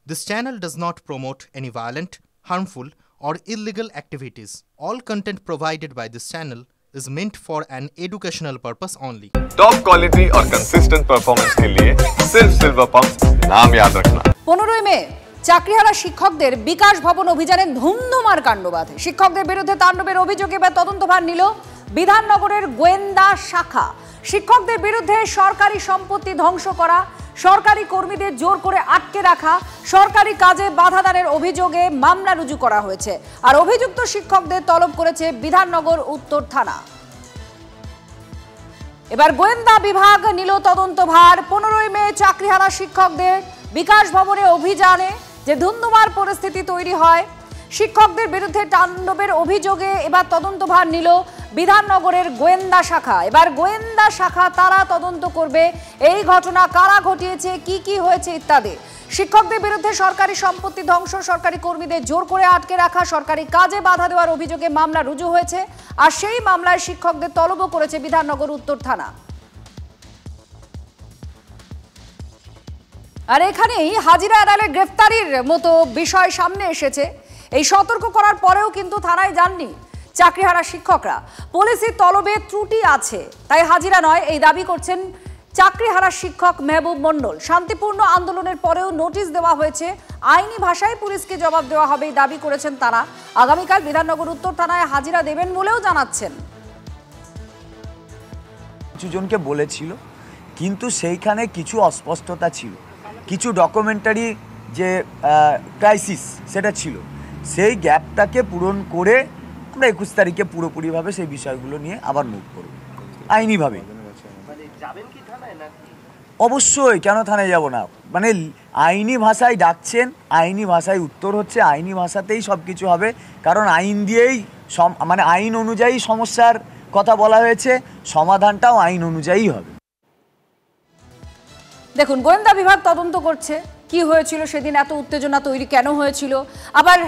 This channel does not promote any violent, harmful, or illegal activities. All content provided by this channel is meant for an educational purpose only. Top quality और consistent performance के लिए सिर्फ silver pump नाम याद रखना। 15 মে চাকরিহারা শিক্ষকদের বিকাশ ভবন অভিযানে ধুমধুমার কাণ্ড বাধে। শিক্ষকদের বিরুদ্ধে তাণ্ডবের অভিযোগে এবার তদন্তভার নিল বিধাননগরের গোয়েন্দা শাখা। শিক্ষকদের বিরুদ্ধে সরকারি সম্পত্তি ধ্বংস করা, সরকারি কর্মীদের জোর করে আটকে রাখা, সরকারি কাজে বাধা দানের অভিযোগে মামলা রুজু করা হয়েছে। আর অভিযুক্ত শিক্ষকদের তলব করেছে বিধাননগর উত্তর থানা। এবার গোয়েন্দা বিভাগ নিল তদন্তভার। 15 মে চাকরিহারা শিক্ষকদের বিকাশ ভবনে অভিযানে যে ধুমধুমার পরিস্থিতি তৈরি হয়, শিক্ষকদের বিরুদ্ধে তাণ্ডবের অভিযোগে এবার তদন্তভার নিল বিধাননগরের গোয়েন্দা শাখা। এবার গোয়েন্দা শাখা তারা তদন্ত করবে এই ঘটনা কারা ঘটিয়েছে, কি হয়েছে ইত্যাদি। শিক্ষকদের বিরুদ্ধে সরকারি সম্পত্তি ধ্বংস, সরকারি কর্মীদের জোর করে আটকে রাখা, সরকারি কাজে বাধা দেওয়ার অভিযোগে মামলা রুজু হয়েছে। আর সেই মামলায় শিক্ষকদের তলবও করেছে বিধাননগর উত্তর থানা। আর এখানেই হাজিরা আড়ালে গ্রেফতারির মতো বিষয় সামনে এসেছে। এই সতর্ক করার পরেও কিন্তু থানায় যাননি চাকরিহারা শিক্ষকরা। পুলিশের তলবে ত্রুটি আছে, তাই হাজিরা নয় এই দাবি করছেন চাকরিহারা শিক্ষক মেহবুব মণ্ডল। শান্তিপূর্ণ আন্দোলনের পরেও নোটিশ দেওয়া হয়েছে, আইনি ভাষায় পুলিশকে জবাব দেওয়া হবে এই দাবি করেছেন তারা। আগামীকাল বিধাননগর উত্তর থানায় হাজিরা দেবেন বলেও জানাচ্ছেন। কিছু জনকে বলেছিল, কিন্তু সেইখানে কিছু অস্পষ্টতা ছিল, কিছু ডকুমেন্টারি যে ক্রাইসিস সেটা ছিল। সেই গ্যাপটাকে পূরণ করে আমরা 21 তারিখে পুরোপুরিভাবে সেই বিষয়গুলো নিয়ে আবার মুভ করব আইনিভাবে। অবশ্যই, কেন থানায় যাব না? মানে আইনি ভাষায় ডাকছেন, আইনি ভাষায় উত্তর হচ্ছে, আইনি ভাষাতেই সব কিছু হবে। কারণ আইন দিয়েই মানে আইন অনুযায়ী সমস্যার কথা বলা হয়েছে, সমাধানটাও আইন অনুযায়ী হবে। দেখুন, গোয়েন্দা বিভাগ তদন্ত করছে কি হয়েছিল সেদিন, এত উত্তেজনা তৈরি কেন হয়েছিল। আবার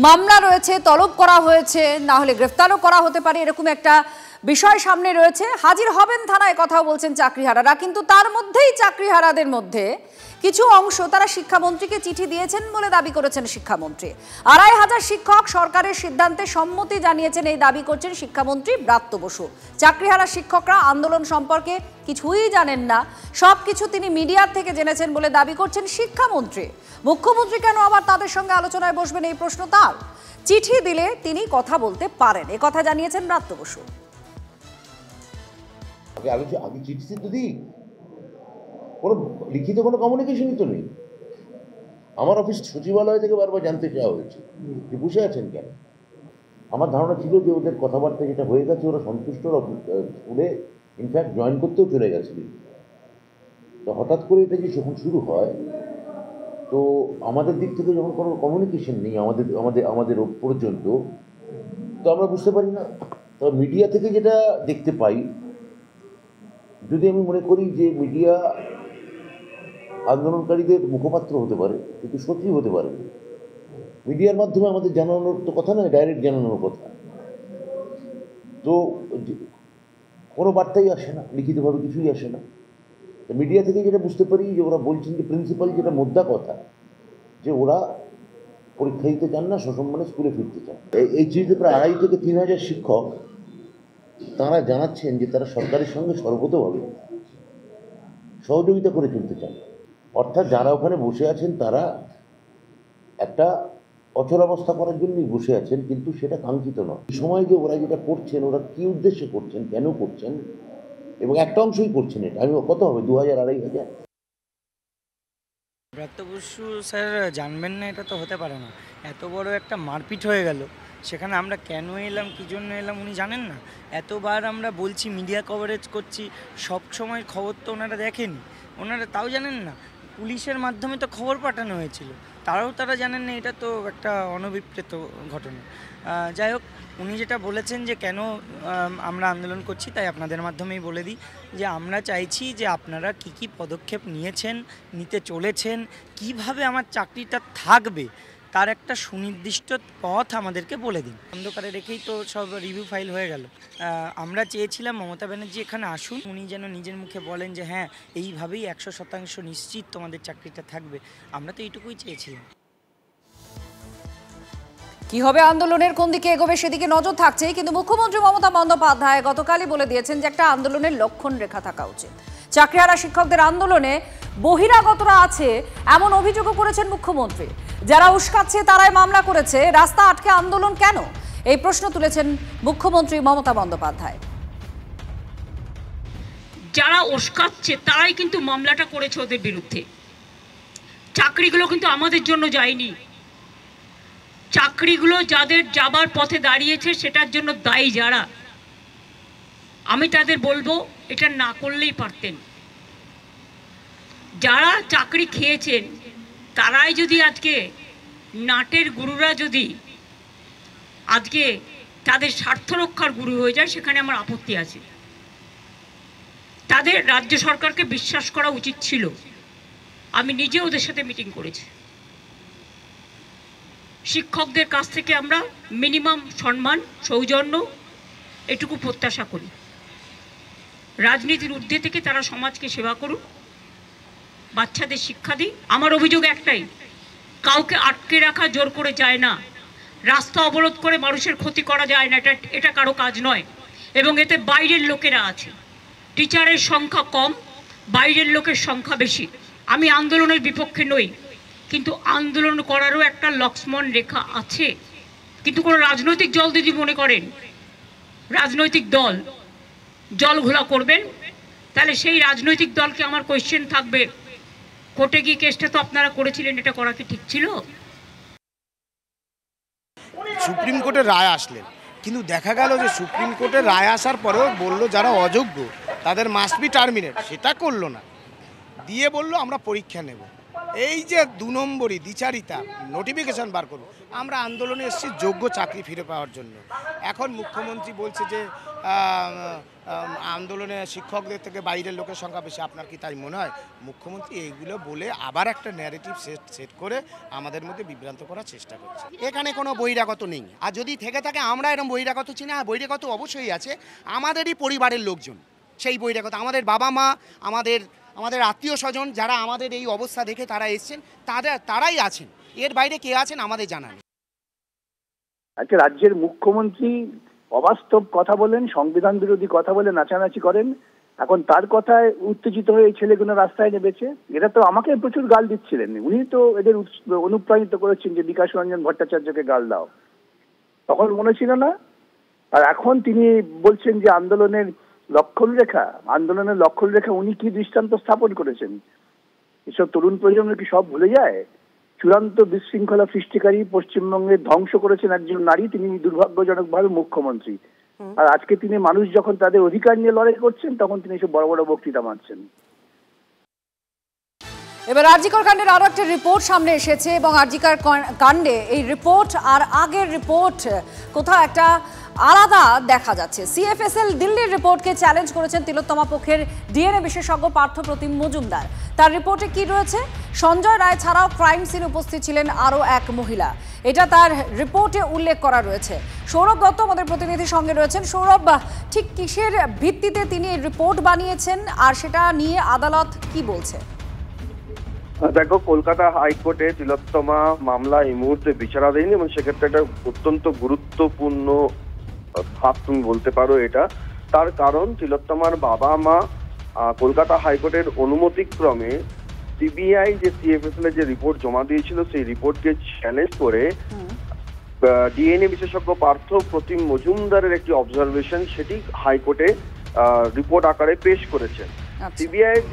মামলা রয়েছে, তলব করা হয়েছে, না হলে গ্রেফতারও করা হতে পারে, এরকম একটা বিষয় সামনে রয়েছে। হাজির হবেন থানায় কথাও বলছেন চাকরিহারারা। কিন্তু তার মধ্যেই চাকরিহারাদের মধ্যে কিছু অংশ তারা শিক্ষামন্ত্রীকে চিঠি দিয়েছেন বলে দাবি করেছেন শিক্ষামন্ত্রী। 2500 শিক্ষক সরকারের সিদ্ধান্তে সম্মতি জানিয়েছেন এই দাবি করছেন শিক্ষামন্ত্রী ব্রাত্য বসু। চাকরিহারা শিক্ষকরা আন্দোলন সম্পর্কে কিছুই জানেন না, সবকিছু তিনি মিডিয়ার থেকে জেনেছেন বলে দাবি করছেন শিক্ষামন্ত্রী। মুখ্যমন্ত্রী কেন আবার তাদের সঙ্গে আলোচনায় বসবেন এই প্রশ্ন তার। চিঠি দিলে তিনি কথা বলতে পারেন, এ কথা জানিয়েছেন ব্রাত্য বসু। আগে চিঠি তো দিই, কোনো লিখিত কোনো কমিউনিকেশনই তো নেই। আমার অফিস সচিবালয় থেকে বারবার জানতে চাওয়া হয়েছে যে বসে আছেন কেন। আমার ধারণা ছিল যে ওদের কথাবার্তা যেটা হয়ে গেছে ওরা সন্তুষ্ট, ওরা স্কুলে ইনফ্যাক্ট জয়েন করতেও চলে গেছিলেন। তো হঠাৎ করে এটা যে যখন শুরু হয়, তো আমাদের দিক থেকে যখন কোনো কমিউনিকেশন নেই আমাদের পর্যন্ত, তো আমরা বুঝতে পারি না। তো মিডিয়া থেকে যেটা দেখতে পাই, যদি আমি মনে করি যে মিডিয়া আন্দোলনকারীদের মুখপাত্র হতে পারে, কিন্তু সত্যি হতে পারে। মিডিয়ার মাধ্যমে আমাদের জানানোর তো কথা নয়, ডাইরেক্ট জানানোর কথা। তো কোনো বার্তাই আসে না, লিখিতভাবে কিছুই আসে না। মিডিয়া থেকে যেটা বুঝতে পারি যে ওরা বলছেন যে প্রিন্সিপাল যেটা মোদ্দা কথা, যে ওরা পরীক্ষা দিতে চান না, সসম্মানে স্কুলে ফিরতে চান। এই চিঠিতে প্রায় 2500 থেকে 3000 শিক্ষক তারা জানাচ্ছেন যে তারা সরকারের সঙ্গে সর্বতভাবে সহযোগিতা করে চলতে চান। অর্থাৎ যারা ওখানে বসে আছেন তারা একটা অচলাবস্থা করার জন্যই বসে আছেন, কিন্তু সেটা কাঙ্ক্ষিত নয়। এই সময় যে ওরা যেটা করছেন, ওরা কী উদ্দেশ্যে করছেন, কেন করছেন, এবং একটা অংশই করছেন এটা। আমি কত হবে 2000-2500? ব্রাত্য বসু স্যার জানবেন না এটা তো হতে পারে না। এত বড় একটা মারপিট হয়ে গেল, সেখানে আমরা কেন এলাম, কী জন্য এলাম উনি জানেন না। এতবার আমরা বলছি, মিডিয়া কভারেজ করছি, সব সময় খবর তো ওনারা দেখেনি, ওনারা তাও জানেন না। পুলিশের মাধ্যমে তো খবর পাঠানো হয়েছিল, তারা জানেন না। এটা তো একটা অনভিপ্রেত ঘটনা। যাই হোক, উনি যেটা বলেছেন যে কেন আমরা আন্দোলন করছি, তাই আপনাদের মাধ্যমেই বলে দিই যে আমরা চাইছি যে আপনারা কি পদক্ষেপ নিয়েছেন, নিতে চলেছেন, কিভাবে আমার চাকরিটা থাকবে, তার একটা সুনির্দিষ্ট পথ আমাদেরকে বলে দিন। অন্ধকারে রেখেই তো সব রিভিউ ফাইল হয়ে গেল। আমরা চেয়েছিলাম মমতা ব্যানার্জি এখানে আসুন, উনি যেন নিজের মুখে বলেন যে হ্যাঁ এইভাবেই 100% নিশ্চিত তোমাদের চাকরিটা থাকবে। আমরা তো এইটুকুই চেয়েছিলাম। কি হবে আন্দোলনের, কোন দিকে এগোবে সেদিকে নজর থাকছে, কিন্তু মুখ্যমন্ত্রী মমতা বন্দ্যোপাধ্যায় গতকালই বলে দিয়েছেন যে একটা আন্দোলনের লক্ষণ রেখা থাকা উচিত। চাকরিহারা শিক্ষকদের আন্দোলনে বহিরাগতরা আছে এমন অভিযোগও করেছেন মুখ্যমন্ত্রী। যারা উস্কাচ্ছে তারাই মামলা করেছে, রাস্তা আটকে আন্দোলন কেন, এই প্রশ্ন তুলেছেন মুখ্যমন্ত্রী মমতা বন্দ্যোপাধ্যায়। যারা উস্কাচ্ছে তারাই কিন্তু মামলাটা করেছে ওদের বিরুদ্ধে। চাকরিগুলো কিন্তু আমাদের জন্য যায়নি, চাকরিগুলো যাদের যাবার পথে দাঁড়িয়েছে সেটার জন্য দায়ী যারা, আমি তাদের বলবো এটা না করলেই পারতেন। যারা চাকরি খেয়েছেন তারাই যদি আজকে নাটের গুরুরা যদি আজকে তাদের স্বার্থ রক্ষার গুরু হয়ে যায়, সেখানে আমার আপত্তি আছে। তাদের রাজ্য সরকারকে বিশ্বাস করা উচিত ছিল। আমি নিজে ওদের সাথে মিটিং করেছি। শিক্ষকদের কাছ থেকে আমরা মিনিমাম সম্মান, সৌজন্য এটুকু প্রত্যাশা করি। রাজনীতির ঊর্ধ্বে থেকে তারা সমাজকে সেবা করুন, বাচ্চাদের শিক্ষা দিই। আমার অভিযোগ একটাই, কাউকে আটকে রাখা জোর করে যায় না, রাস্তা অবরোধ করে মানুষের ক্ষতি করা যায় না, এটা কারো কাজ নয়। এবং এতে বাইরের লোকেরা আছে, টিচারের সংখ্যা কম, বাইরের লোকের সংখ্যা বেশি। আমি আন্দোলনের বিপক্ষে নই, কিন্তু আন্দোলন করারও একটা লক্ষ্মণ রেখা আছে। কিন্তু কোনো রাজনৈতিক দল যদি মনে করেন রাজনৈতিক দল জল ঘোলা করবেন, তাহলে সেই রাজনৈতিক দলকে আমার কোয়েশ্চেন থাকবে, কোর্টে গিয়ে কেসটা তো আপনারা করেছিলেন, এটা করা কি ঠিক ছিল? সুপ্রিম কোর্টের রায় আসলেন, কিন্তু দেখা গেল যে সুপ্রিম কোর্টের রায় আসার পরেও বললো যারা অযোগ্য তাদের মাস্ট বি টার্মিনেট, সেটা করলো না, দিয়ে বললো আমরা পরীক্ষা নেব। এই যে 2 নম্বরই দ্বিচারিতা, নোটিফিকেশন বার করবো। আমরা আন্দোলনে এসেছি যোগ্য চাকরি ফিরে পাওয়ার জন্য। এখন মুখ্যমন্ত্রী বলছে যে আন্দোলনে শিক্ষকদের থেকে বাইরের লোকের সংখ্যা বেশি। আপনার কি তাই মনে হয়? মুখ্যমন্ত্রী এইগুলো বলে আবার একটা ন্যারেটিভ সেট করে আমাদের মধ্যে বিভ্রান্ত করার চেষ্টা করছে। এখানে কোনো বহিরাগত নেই, আর যদি থেকে থাকে আমরা এরকম বহিরাগত চিনি। হ্যাঁ, বহিরাগত অবশ্যই আছে, আমাদেরই পরিবারের লোকজন সেই বহিরাগত, আমাদের বাবা মা, আমাদের আত্মীয় স্বজন যারা আমাদের এই অবস্থা দেখে তারা এসছেন, তারাই আছেন। এর বাইরে কে আছেন আমাদের জানা নেই। আজকে রাজ্যের মুখ্যমন্ত্রী অবাস্তব কথা বলেন, সংবিধান বিরোধী কথা বলে নাচানাচি করেন। এখন তার কথায় উত্তেজিত হয়ে এই ছেলেগুলো রাস্তায় নেমেছে। এরা তো আমাকে প্রচুর গাল দিচ্ছিলেন, উনি তো এদের অনুপ্রাণিত করেছেন যে বিকাশ রঞ্জন ভট্টাচার্যকে গাল দাও, তখন মনে ছিল না। আর এখন তিনি বলছেন যে আন্দোলনের লক্ষণ রেখা উনি কি দৃষ্টান্ত স্থাপন করেছেন? এসব তরুণ প্রজন্ম কি সব ভুলে যায়? চূড়ান্ত বিশৃঙ্খলা সৃষ্টিকারী পশ্চিমবঙ্গে ধ্বংস করেছেন একজন নারী, তিনি দুর্ভাগ্যজনকভাবে মুখ্যমন্ত্রী। আর আজকে তিনি মানুষ যখন তাদের অধিকার নিয়ে লড়াই করছেন, তখন তিনি এসব বড় বড় বক্তৃতা মারছেন। এবার আরজিকর কাণ্ডের আরো একটা রিপোর্ট সামনে এসেছে, এবং আরজিকর কাণ্ডে এই রিপোর্ট আর আগের রিপোর্ট কোথাও একটা আলাদা দেখা যাচ্ছে। সিএফএসএল দিল্লির রিপোর্টকে চ্যালেঞ্জ করেছেন তিলোত্তমা পক্ষের ডিএনএ বিশেষজ্ঞ পার্থপ্রতিম মজুমদার। তার রিপোর্টে কি রয়েছে? সঞ্জয় রায় ছাড়াও ক্রাইম সিনে উপস্থিত ছিলেন আরও এক মহিলা, এটা তার রিপোর্টে উল্লেখ করা রয়েছে। সৌরভ দত্ত আমাদের প্রতিনিধির সঙ্গে রয়েছেন। সৌরভ, ঠিক কিসের ভিত্তিতে তিনি রিপোর্ট বানিয়েছেন, আর সেটা নিয়ে আদালত কি বলছে? দেখো, কলকাতা হাইকোর্টে তিলোত্তমা মামলা এই মুহূর্তে বিচারাধীন, এবং সেক্ষেত্রে একটা অত্যন্ত গুরুত্বপূর্ণ ধাপ তুমি বলতে পারো এটা। তার কারণ তিলোত্তমার বাবা মা কলকাতা হাইকোর্টের অনুমতিক্রমে সিবিআই যে সিএফএসএল এর যে রিপোর্ট জমা দিয়েছিল, সেই রিপোর্টকে চ্যালেঞ্জ করে ডিএনএ বিশেষজ্ঞ পার্থপ্রতিম মজুমদারের একটি অবজারভেশন, সেটি হাইকোর্টে রিপোর্ট আকারে পেশ করেছেন। সিবিআই এর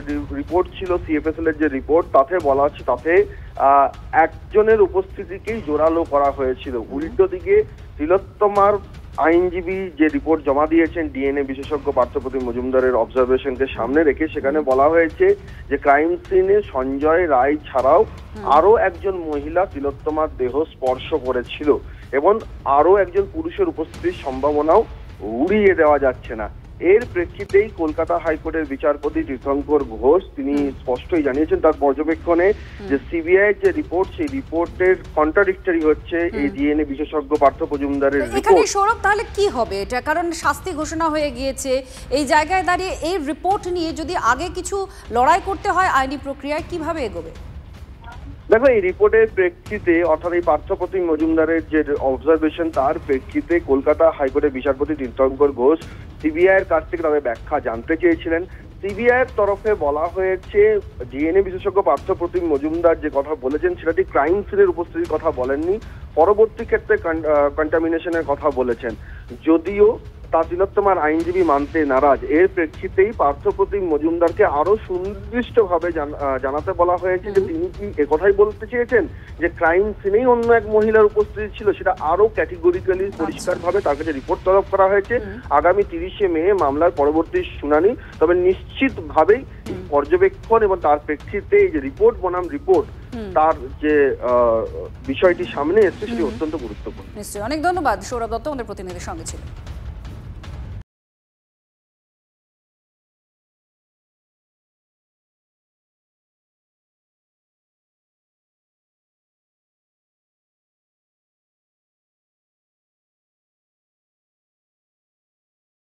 যে রিপোর্ট ছিল, সিএফএসএল এর যে রিপোর্ট, তাতে বলা আছে তাতে একজনের উপস্থিতিকেই জোরালো করা হয়েছিল। উল্টো দিকে তিলোত্তমার আইনজীবী যে রিপোর্ট জমা দিয়েছেন ডিএনএ বিশেষজ্ঞ পার্থপ্রতিম মজুমদারের অবজারভেশনকে সামনে রেখে, সেখানে বলা হয়েছে যে ক্রাইম সিনে সঞ্জয় রায় ছাড়াও আরো একজন মহিলা তিলোত্তমার দেহ স্পর্শ করেছিল, এবং আরো একজন পুরুষের উপস্থিতির সম্ভাবনাও উড়িয়ে দেওয়া যাচ্ছে না। এর প্রেক্ষিতেই কলকাতা হাইকোর্টের বিচারপতি তীর্থঙ্কর ঘোষ তিনি স্পষ্টই জানিয়েছেন তার পর্যবেক্ষণে যে সিবিআই যে রিপোর্ট সেই রিপোর্টের কন্ট্রাডিক্টরি হচ্ছে এই ডিএনএ বিশেষজ্ঞ পার্থ মজুমদারের এখানে রিপোর্ট। সৌরভ তাহলে কি হবে এটা, কারণ শাস্তি ঘোষণা হয়ে গিয়েছে, এই জায়গায় দাঁড়িয়ে এই রিপোর্ট নিয়ে যদি আগে কিছু লড়াই করতে হয় আইনি প্রক্রিয়ায় কিভাবে এগোবে? দেখো এই রিপোর্টের প্রেক্ষিতে অর্থাৎ এই পার্থপ্রতিম মজুমদারের যে অবজারভেশন তার প্রেক্ষিতে কলকাতা হাইকোর্টের বিচারপতি তীর্থঙ্কর ঘোষ সিবিআই এর কাছ থেকে তাদের ব্যাখ্যা জানতে চেয়েছিলেন। সিবিআই এর তরফে বলা হয়েছে ডিএনএ বিশেষজ্ঞ পার্থপ্রতিম মজুমদার যে কথা বলেছেন সেটাটি ক্রাইম সিনের উপস্থিতির কথা বলেননি, পরবর্তী ক্ষেত্রে কন্টামিনেশনের কথা বলেছেন। যদিও তা তিলোত্তমার আইনজীবী মানতে নারাজ, এর প্রেক্ষিতেই পার্থপ্রতিম মজুমদারকে আরো সুনির্দিষ্টভাবে জানাতে বলা হয়েছে যে তিনি কি একথাই বলতে চেয়েছেন যে ক্রাইম সিনেই অন্য এক মহিলার উপস্থিতি ছিল, সেটা আরো ক্যাটেগরিক্যালি পরিষ্কারভাবে তার কাছে রিপোর্ট তলব করা হয়েছে। আগামী 30শে মে মামলার পরবর্তী শুনানি, তবে নিশ্চিতভাবেই পর্যবেক্ষণ এবং তার প্রেক্ষিতে এই যে রিপোর্ট বনাম রিপোর্ট তার যে বিষয়টি সামনে এসছে সেটি অত্যন্ত গুরুত্বপূর্ণ। নিশ্চয়ই, অনেক ধন্যবাদ সৌরভ দত্ত আমাদের প্রতিনিধির সঙ্গে ছিলেন।